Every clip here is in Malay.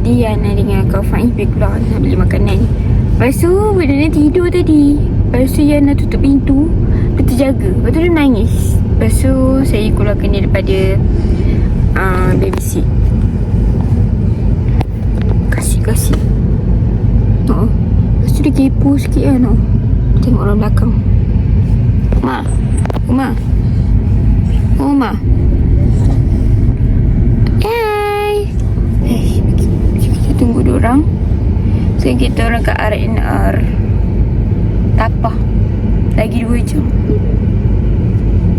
Diana dengan Kak Faiz pergi keluar nak beli makanan. Lepas tu benda ni tidur tadi. Lepas tu Yana tutup pintu, dia terjaga. Lepas tu dia nangis. Lepas tu saya keluarkan dia daripada babysit. Kasih. Oh. Lepas tu dia kepo sikit kan. Oh. Tengok orang belakang. Oma. Hai. Kita tunggu diorang. So kita orang kat R&R Tapah. Lagi 2 jam.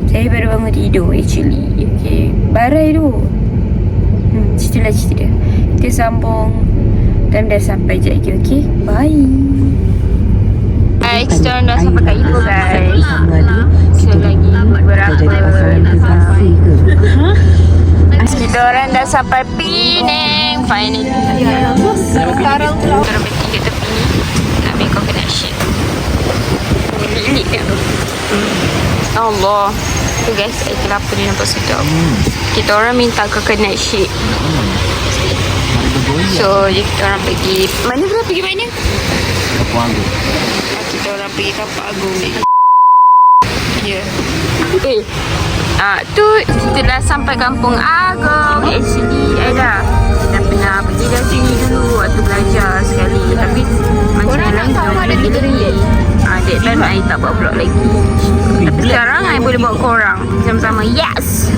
Saya baru bangun tidur actually. Okay, barai tu. Cerita dia. Kita sambung dan dah sampai je lagi. Okay, bye. Hai, kita dah sampai kat Ipoh guys. So lagi berapa kita orang dah sampai Penang finally. Sekarang kita orang bertiga tepi ni nak ambil coconut shake. Milik dia. Allah. Tu guys, air kelapa dia nampak sedap. Kita orang minta coconut shake. So kita orang pergi. Mana kita pergi mana? Kampung Agung. Kita orang pergi Kampung Agung ni. Ya. Tu kita dah sampai Kampung Agung. Actually I dah pernah pergi dah sini dulu waktu belajar sekali. Tapi macam yang lain jauh lagi. That time I tak buat vlog lagi. Tapi sekarang I boleh bawa korang sama-sama. Yes.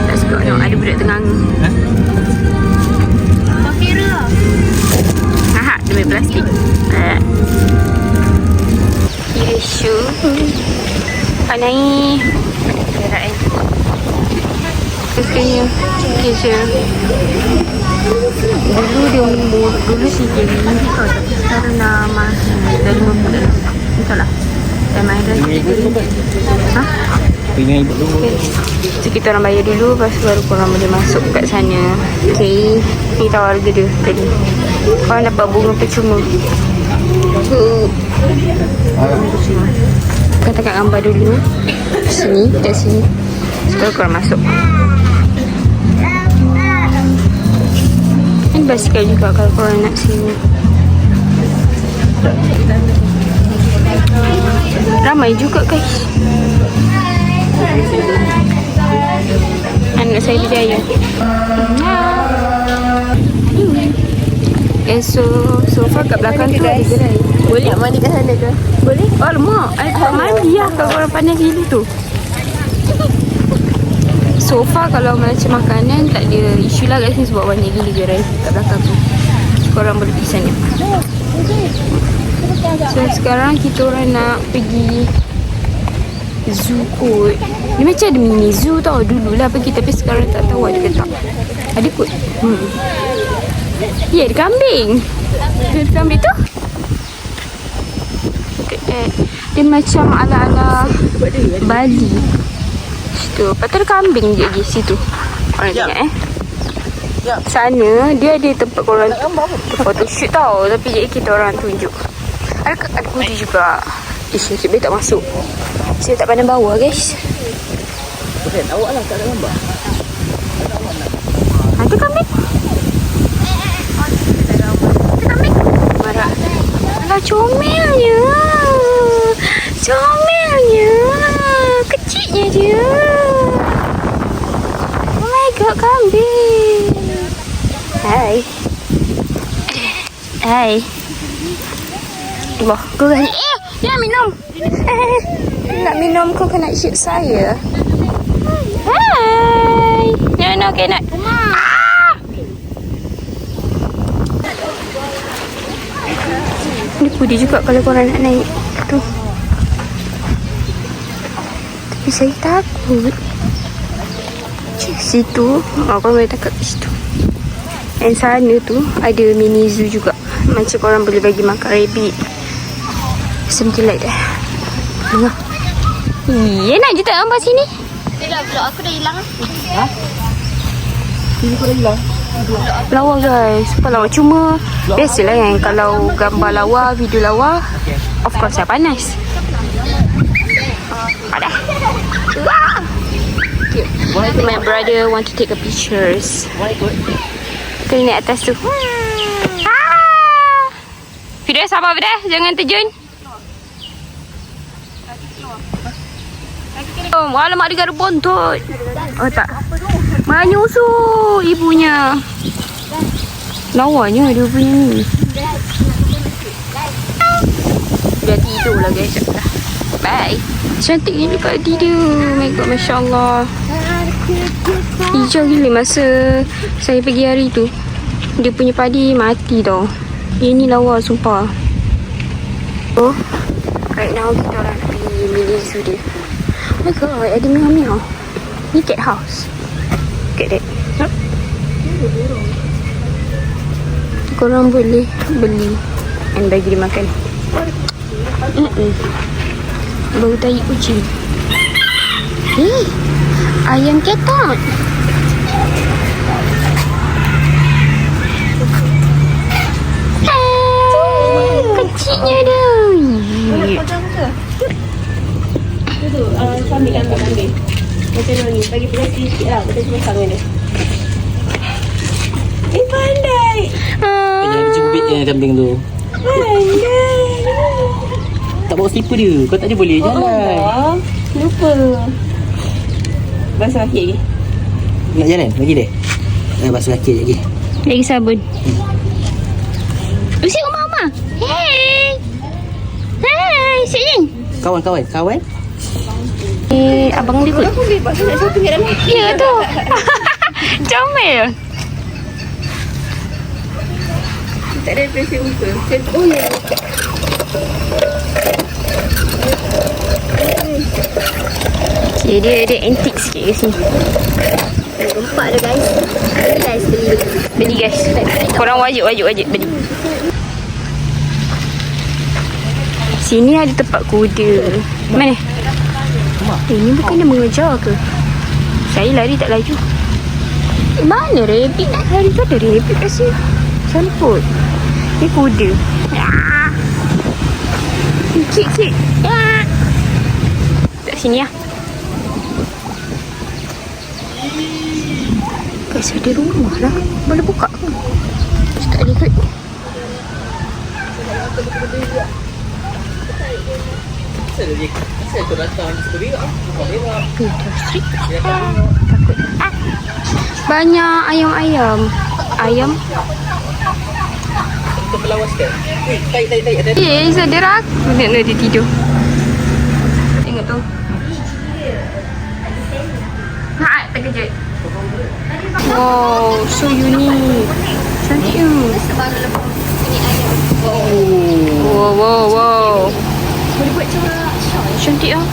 Let's go. No, ada budak tengah. Tak kira. Demi plastik. Shoe. Panai. Gerak Kesunya Kisah Dulu dia umur dulu sikit ni kau tapi sekarang dah masih dah 50. Entahlah. Dah main dah sikit. Pengen ibu dulu. So kita orang bayar dulu, lepas tu baru korang boleh masuk kat sana. Okay, ni tahu harga dia tadi. Korang dapat bunga percuma. Kita tengok gambar dulu. Sini, kat sini. Sekarang korang masuk. Ini basikal juga kalau korang nak sini. Ramai juga guys. Anak saya berjaya. So sofa kat belakang tu ada gerai. Boleh mandi kat sana ke? Boleh? Alamak, I tak mandi lah kalau korang panas gini tu. Sofa kalau macam makanan tak ada isu lah kat sini sebab banyak gila gerai kat belakang tu. Korang boleh pergi sana. So sekarang kita orang nak pergi zoo kot. Dia macam ada mini zoo tau. Dulu lah pergi tapi sekarang tak tahu ada ke tak. Ada kot. Ya, ada kambing. Ada kambing tu. Dia macam ala-ala Bali. Situ. Lepas tu ada kambing je di situ. Korang tengok Sana dia ada tempat korang photoshoot tau. Tapi jadi kita orang tunjuk. Ada kuda juga. Nasib baik tak masuk. Saya tak pandang bawah guys. Awak lah tak ada gambar. Ada kambing. Marah. Alah comelnya. Kecilnya dia. Oh my god, kambing. Hai. Wah, kau kan. Dia nak minum. Nak minum coconut shake saya. Hai. No, okay, nak. Ni pudi juga kalau korang nak naik tu. Tapi saya takut. Situ, korang boleh takut kat situ. Dan sana tu ada mini zoo juga. Macam korang boleh bagi makan rabbit. Something like that. Tengok. Iya, nak je tak gambar sini? Tidak, vlog aku dah hilang. Ini kau dah hilang. Lawa guys. Lawa cuma biasalah yang kalau gambar lawa, video lawa, of course saya panas. Padah. My brother want to take a pictures. Kita naik atas tu. Ah! Fida, sabar Fida. Jangan terjun. Oh, alamak dia garu bontot. Oh tak. Menyusu ibunya. Lawanya dia punya ni. Dah tidur lah guys. Bye. Cantiknya dekat dia. Oh my god, Masya Allah. Hijau gila masa saya pergi hari tu. Dia punya padi mati tau. Ini lawa sumpah. Oh, right now kita orang nak pergi mini zoo dia. Oh my god, ada meow-meow. Ni cat house. Look at that. Huh? Korang boleh beli and bagi dia makan. Bau tai kucing. Ayam ketok. Kecilnya dia. Ambil. Macam mana ni? Bagi pedas sikit lah. Kita cuma sangan dia. Pandai. Jangan dicubit je kambing tu. Pandai. Tak bawa slipper dia. Kau tak dia boleh jalan. Lupa. Basuh kaki lagi. Nak jalan? Bagi dia. Basuh kaki lagi. Lagi sabun. Usik Mama. Hey. Hai, sini. Kawan. Abang dia kot. Aku boleh basuh nak satu kat dalam. Ya tu. Comel. Tak ada pressure muka. Oh ya. Okay, dia ada antik sikit kat sini. Nampak dah guys. Beli guys. Beli guys. Korang wajib beli. Sini ada tempat kuda. Mana? Ini bukannya mengejar ke? Saya lari tak laju. Mana rabbit? Hari tu ada rabbit kat sini. Semput. Ni kuda. Kik. Tak sini lah. Guys, ada rumah lah. Boleh buka ke? Tak ada kot. Kenapa kau datang sebelah? Industri. Takut. Banyak ayam-ayam. Ayam. Untuk pelawas kan? Tai ada. Eh, sadar aku. Nak dia tidur. Tengok tu. Terkejut. Wow, so unique. Cantik tu. Wow. Boleh buat macam Cantik lah.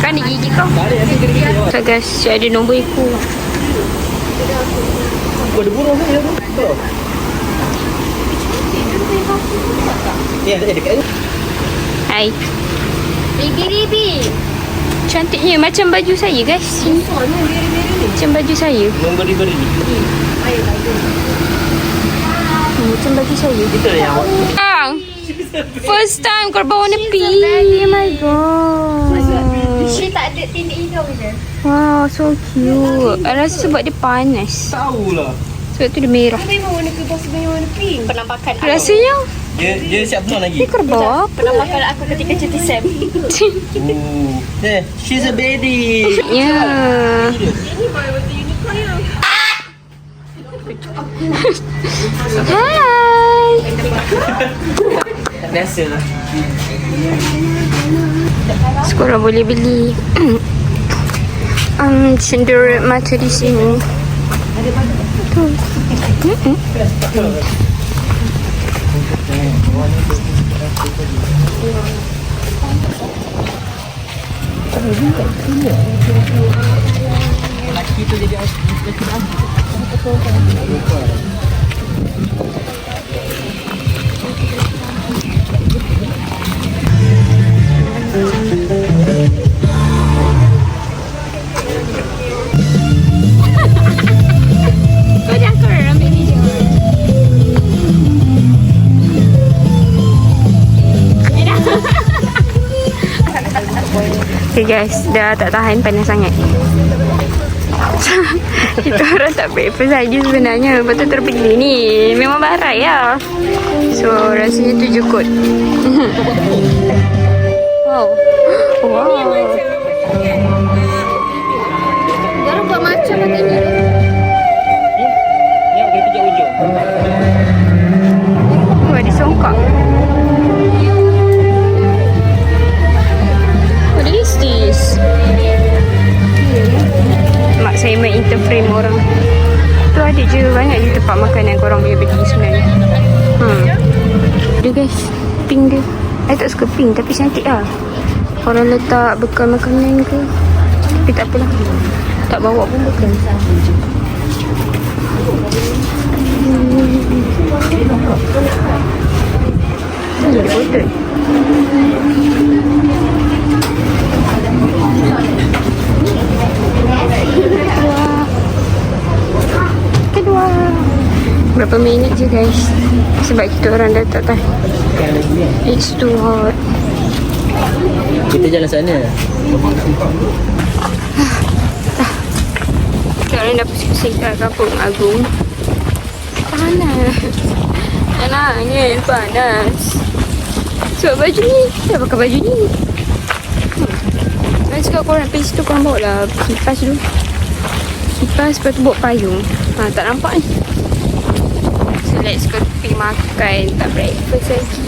Kan di gigi kau. So guys, ada nombor ekor. Kau ada burung kan? Ni ada dekat ni. Hai. Ribi. Cantiknya macam baju saya guys. Macam baju saya. Memberi-beri. Macam baju saya. Kita yang First time kau berwarna pink. Oh my god. Dia tak ada tindik hidung je. Wow, so cute. I rasa sebab dia panas. tahulah. Sebab tu dia merah. Kau memang warna kerbau sebenarnya warna pink. Penampakan Rasanya Dia siap betul lagi. dia kerbau apa? Penampakan aku ketika cuti Sam. She's a baby. Ya. Hai. Biasa lah. Sekolah boleh beli cendur mata di sini. Tu. Laki tu jadi Kau jangan kau ambil video. Okay guys, dah tak tahan panas sangat. Kita orang tak breakfast saja sebenarnya. Lepas tu terus pergi ni. Memang barat ya. So rasanya tu je kot. Wow. Wow. Baru buat macam makan ni. Ya, dia pijak ujung. Oh, ada songkak. What is this? Mak saya main interframe orang. Tu ada je banyak je tempat makan yang korang boleh beli sebenarnya. Dia guys, pink dia. Saya tak suka pink tapi cantik lah. Orang letak bekal makanan ke. Tapi tak apalah. Tak bawa pun bekal. Ini ada botol. Kedua. Berapa minit je guys. Sebab kita orang dah tak tahu. It's too hot. Kita jalan sana. Kita orang dah pusing-pusing kat Kampung Agung. Panas. Angin panas. Sebab baju ni. Dah pakai baju ni. Saya cakap korang pergi situ korang bawa lah kipas dulu. Kipas lepas tu bawa payung. Tak nampak ni. So let's go pergi makan. Tak breakfast lagi.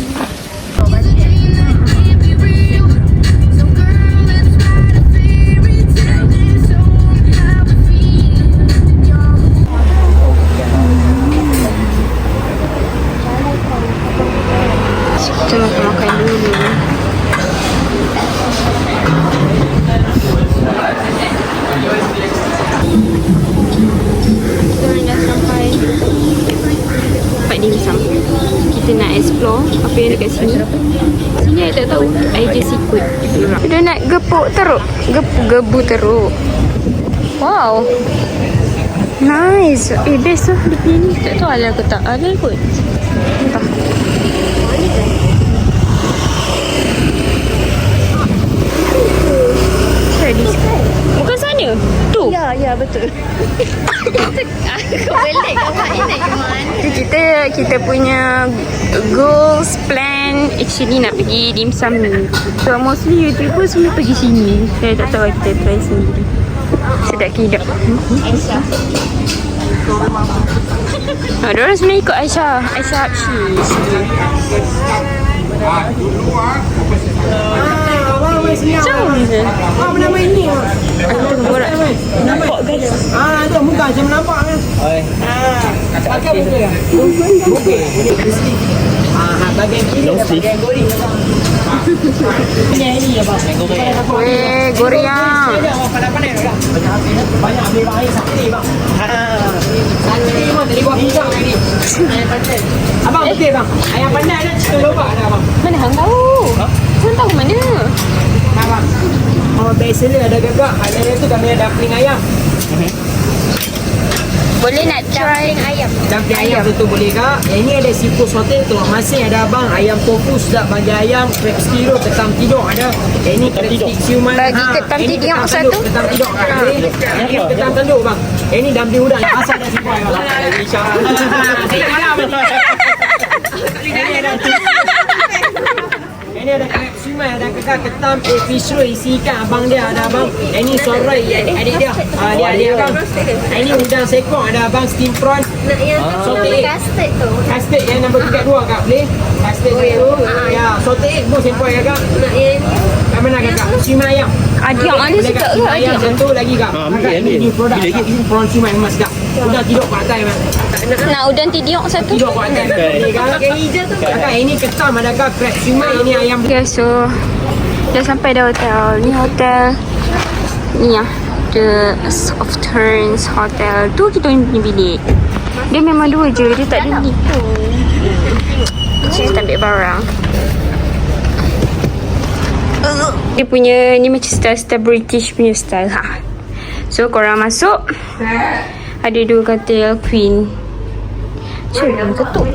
Kita makan dulu. Kita dah sampai tempat dimsum. Kita nak explore apa yang dekat sini. Sini I tak tahu. I just ikut. Kita nak gepuk teruk. Gebu teruk. Wow. Nice. Best lah dia punya ni. Tak tahu halal ke tak. Halal kot. Entah. Bukan sana. Tu. Ya, betul. Aku balik kawan ni nak ke mana? Kita punya goals plan actually nak pergi dimsum ni. So mostly YouTuber semua pergi sini. Saya tak tahu, kita try sendiri. Sedap ke hidup. Diorang sebenarnya ikut Aisyah Habsyi. Jom je. Apa nama ini? Aku tengok borak. Nampak gaya. Tu muka macam nampak kan? Oi. Pakai betul ya? Okey. Bagian kiri dan bagian goreng. Ini ya bang. Weh, goriang. Pandai-pandai dah. Banyak ambil air sakit bang. Sakit bang dari buah pisang tadi. Ayam pandai. Abang betul bang. Ayam pandai ada chicken lobak dah bang. Mana hang tahu? Hang tahu mana? Abang. Oh biasanya ada gagak. Ada tu kami ada dumpling ayam. Boleh nak try ayam. Dumpling ayam tu boleh kak. Yang ni ada seafood sauté tu. Masih ada abang ayam tofu sedap bagi ayam. Crab stiro ketam tidur ada. Yang ni crab stick siuman. Bagi ketam tidur ketam satu. tanduk, ketam tidur kak. Yang ni ketam tanduk bang. Yang ni dumpling udang. Asal dah simpan bang. InsyaAllah. Saya malam. Ini ada ini ada crab siuman, ada kekal ketam, fish roll isi ikan abang dia ada abang. Ini sorai adik dia. Dia adik abang. Ini udang sekor ada abang, steam prawn. Nak yang Sauté egg. custard tu. Custard yang nombor 32 kak boleh? Custard tu. Ya, sauté egg pun sempoi kak. Nak yang Kat mana kakak? Siuman ayam. Adiak mana Boleh, sedap Kak? ke Siuman ayam adiak? satu lagi kak. Kakak ini produk ini prawn siuman memang sedap. Udah tidur kat atas memang. Nak udang tidiok satu. Tidur kat atas. Boleh kak? yang hijau tu. Kakak ini ketam ada kak crab siuman ini ayam. Okay, so dah sampai dah hotel. Ni hotel ni lah, The Soft Turns Hotel. Tu kita punya bilik. Dia memang dua je, dia tak ada lift tu. Saya tak ambil barang. Dia punya ni macam style British punya style ha. So korang masuk, ada dua katil queen. Macam ketuk.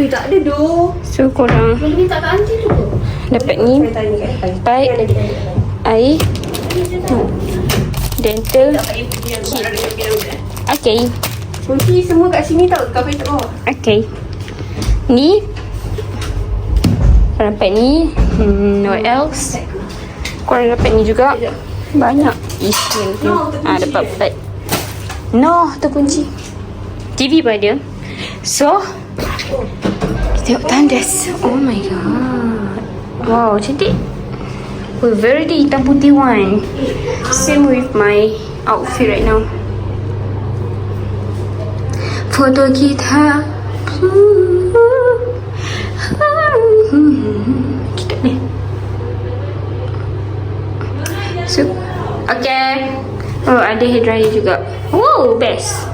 Tak ada doh. So korang Boleh minta kat aunty tu. dapat ni baik air. dental kit. Okay. Kunci semua kat sini tau. Kau boleh tak bawa. Okay. Ni. Korang dapat ni. What else? Korang dapat ni juga. Banyak isi ni. Dapat 4. No, terkunci. TV pun ada. So, kita tengok tandas. Oh my god. Wow, cantik. Oh, very hitam putih one. Same with my outfit right now. Foto kita. Kita ni. So, okay. Oh, ada hair dryer juga. Wow, best.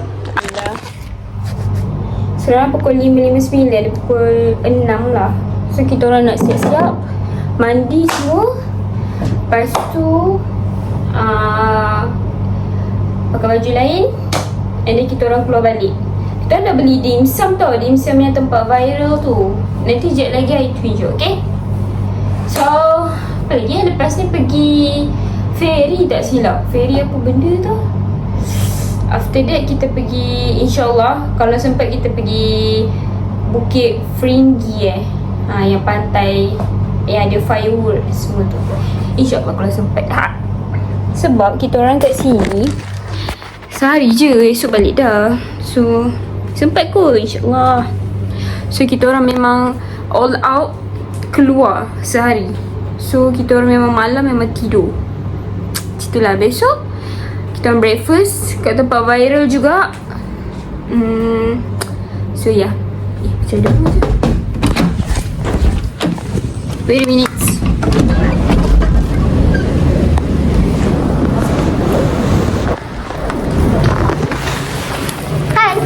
Sekarang pukul 5.59, ada pukul 6 lah. So, kita orang nak siap-siap mandi semua. Lepas tu pakai baju lain. And then kita orang keluar balik. Kita dah beli dimsum tau. Dimsum yang tempat viral tu. Nanti sekejap lagi I tunjuk, okay? So, apa lagi? Lepas ni pergi ferry tak silap. Ferry apa benda tu? After that kita pergi, insyaAllah kalau sempat kita pergi Bukit Fringhi yang pantai yang ada firework semua tu. InsyaAllah kalau sempat. Sebab kita orang kat sini sehari je, esok balik dah. So sempat kot insyaAllah. So kita orang memang all out keluar sehari. So kita orang memang malam memang tidur. Itulah besok kita orang breakfast kat tempat viral juga. So yeah. Macam ada pun je. Wait a minute. Hai.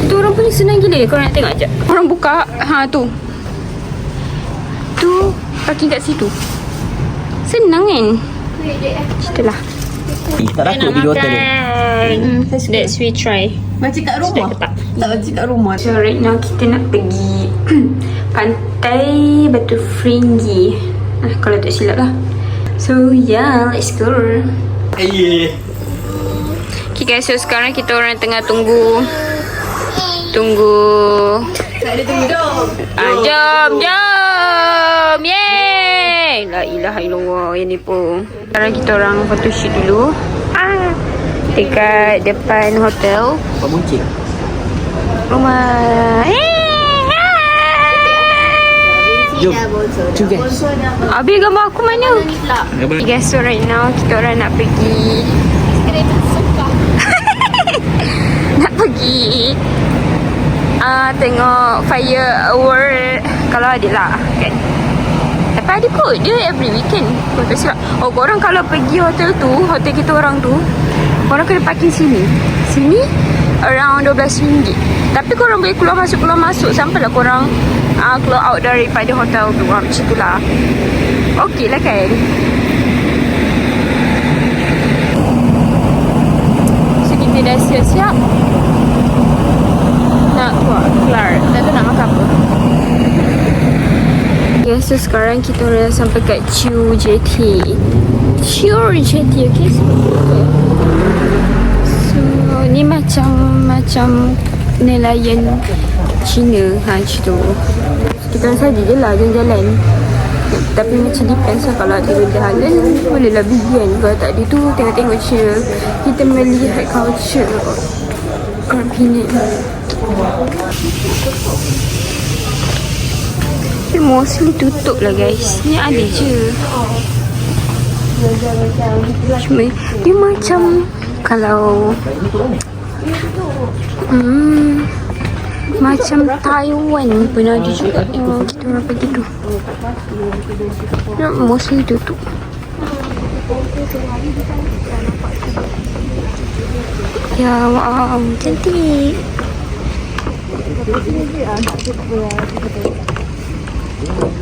Itu orang paling senang gila. Korang nak tengok sekejap. Orang buka. Tu. Tu parking kat situ. Senang kan? Itulah. Tak takut video hotel ni. Let's we try. Macam kat rumah. Tak. Tak macam kat rumah. So right now kita nak pergi pantai Batu Fringhi. Kalau tak silap lah. So yeah, let's go. Okay guys, so sekarang kita orang tengah tunggu. Tak ada tunggu dong. Jom. Yeay. La ilaha illallah. Yang ni pun. Sekarang kita orang photoshoot dulu. Dekat depan hotel. Pak Buncit. Rumah. Jom. Jom guys. Habis gambar aku mana? Okay guys, so right now kita orang nak pergi nak pergi tengok firework. Kalau ada lah kan. Tapi ada kot, dia every weekend. Kau tak silap. Oh, korang kalau pergi hotel tu, hotel kita orang tu, korang kena parking sini. Sini around RM12. Tapi korang boleh keluar masuk sampailah korang keluar out daripada hotel tu. Macam tu lah. Okey lah kan. So kita dah siap-siap nak keluar. Tak tahu nak makan apa. Okay, so sekarang kita dah sampai kat Chiu Jetty. Okay. So ni macam nelayan Cina. Macam tu. Kita saja je lah jalan-jalan. Tapi macam depends lah. Kalau ada benda halal, boleh lah beli kan. Kalau tak ada tu, tengok-tengok je. Kita melihat culture orang Penang. Tapi mostly tutup lah guys. Ni ada je. Cuma dia macam kalau macam Taiwan pun ada juga yang kita orang pergi tu. Mostly tutup. Ya, wow, cantik.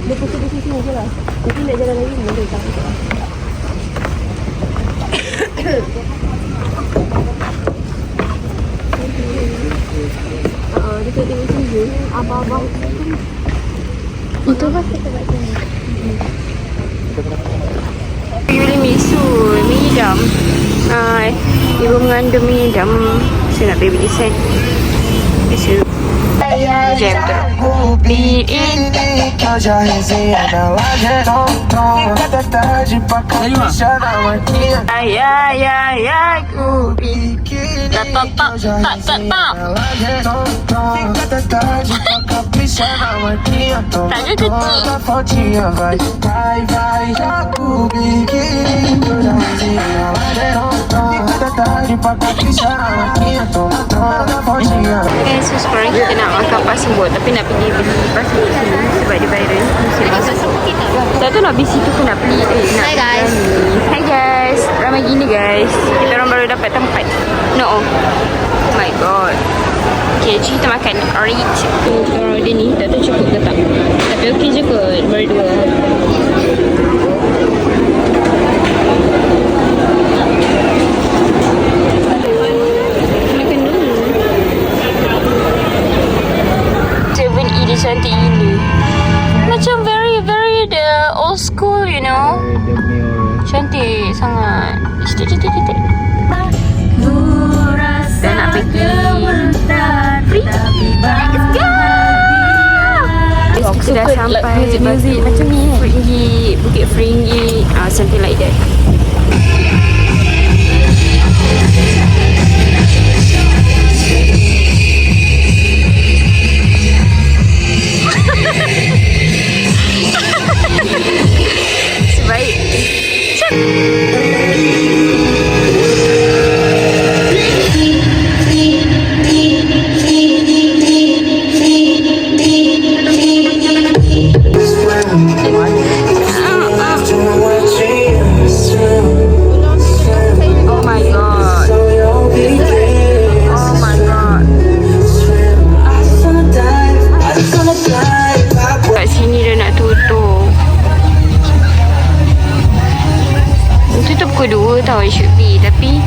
Dia foto di sini je lah. Nanti nak jalan lagi boleh tak? Dia tengok sini je. Abang-abang itu kan kita buat sini. You really miss you. Idam. Ibu mengandung Idam. Saya nak pergi beli sen. Biasa. Jam tu. Beliin. Ayahku. Tak. Tak ada kecil. Okay, so sekarang kita nak makan passport tapi nak pergi beli passport sini sebab dia viral. Tak tahu nak beli situ ke nak beli. Hi guys. Hi guys. Ramai gini guys. Kita orang baru dapat tempat. No. Oh my god. Okay, cik kita makan orange. Kita orang order ni, tak tahu cukup ke tak. Tapi okey je kot, berdua. Makan dulu. 7E dia cantik gini. Macam very the old school, you know. Cantik sangat. Cantik. Dan nak pergi free. Let's go. Sudah sampai music macam ni Fringhi, Bukit Fringhi, something like that. Sebaik. Kat sini dah nak tutup. Tutup pukul 2 tau, it should be. Tapi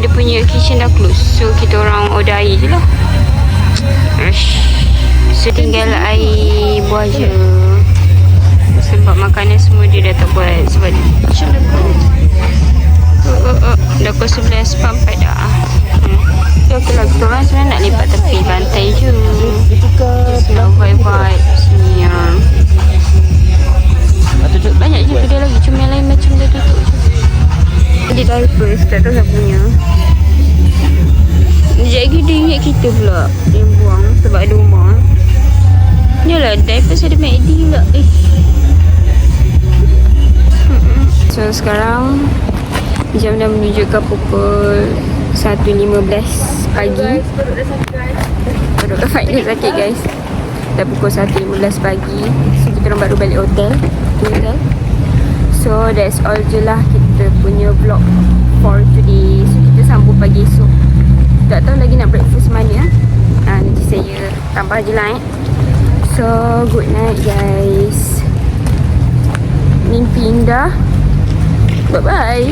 dia punya kitchen dah close. So kita orang order air je lah. So tinggal air buah je. Sebab makanan semua dia dah tak buat. Sebab kitchen dah close. Dah pukul 11, 4 dah. So okey lah, kita orang sebenarnya nak lipat tepi pantai je. Just nak vibe sini yang banyak je kedai lagi. Cuma yang lain macam dah tutup je. Dia diapers, tak tahu siapa punya. Sekejap lagi dia ingat kita pula dia buang sebab ada rumah. Yalah, diapers ada MACD pula. So sekarang jam dah menunjukkan pukul 1.15 pagi. Perut dah sakit guys. Dah pukul 1.15 pagi. So kita orang baru balik hotel. So that's all je lah kita punya vlog for today. So kita sambung pagi esok. Tak tahu lagi nak breakfast mana. Nanti saya tambah je lah So good night guys. Mimpi indah. Bye bye.